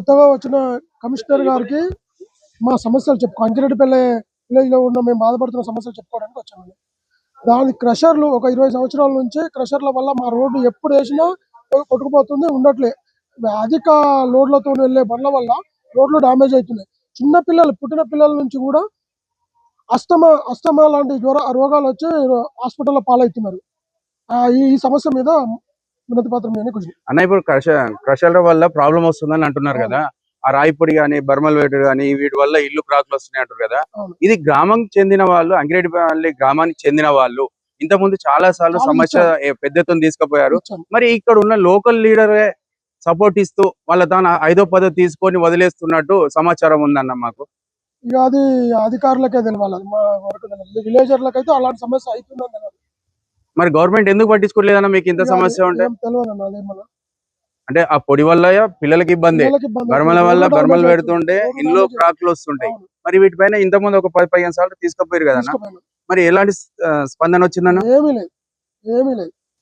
కొత్తగా వచ్చిన కమిషనర్ గారికి మా సమస్యలు అంకిరెడ్డిపల్లె విలేజ్ లో ఉన్న మేము బాధపడుతున్న సమస్యలు చెప్పుకోవడానికి వచ్చామండి. దాని క్రషర్లు ఒక 20 సంవత్సరాల నుంచి క్రషర్ల వల్ల మా రోడ్డు ఎప్పుడు వేసినా కొట్టుకుపోతుంది, ఉండట్లే. అధిక లోడ్లతో వెళ్ళే బండ్ల వల్ల రోడ్లు డ్యామేజ్ అవుతున్నాయి. చిన్న పిల్లలు, పుట్టిన పిల్లల నుంచి కూడా అస్తమా లాంటి రోగాలు వచ్చి హాస్పిటల్లో పాలవుతున్నారు. ఈ సమస్య మీద వినతి పత్రం అన్న. ఇప్పుడు క్రషర్ల వల్ల ప్రాబ్లం వస్తుందని అంటున్నారు కదా, ఆ రాయిపొడి గానీ, బర్మల్ వేటు గానీ, వీటి వల్ల ఇల్లు క్రాక్లు వస్తున్నాయి అంటారు కదా. ఇది గ్రామం చెందిన వాళ్ళు, అంకిరెడ్డిపల్లి గ్రామానికి చెందిన వాళ్ళు ఇంత ముందు చాలా సార్లు సమస్య పెద్దతో తీసుకుపోయారు. మరి ఇక్కడ ఉన్న లోకల్ లీడరే సపోర్ట్ ఇస్తూ వాళ్ళ తాను 5వ 10వ తీసుకొని వదిలేస్తున్నట్టు సమాచారం ఉందన్న మాకు. ఇక అది అధికారులకే తెలియాలి, మా వరకు విలేజర్లకు అయితే అలాంటి సమస్య అవుతుందని. మరి గవర్నమెంట్ ఎందుకు పట్టించుకోలేదన్న మీకు ఇంత సమస్య ఉంటే? తెలియదు. అంటే ఆ పొడి వల్ల పిల్లలకి ఇబ్బంది, బర్మల వల్ల బర్మలు పెడుతుంటే ఇంట్లో క్రాక్లు వస్తుంటాయి. మరి వీటిపైన ఇంతకుముందు ఒక 10-15 సార్లు తీసుకుపోయారు కదా, మరి ఎలాంటి స్పందన వచ్చిందన్న? ఏమీ లేదు.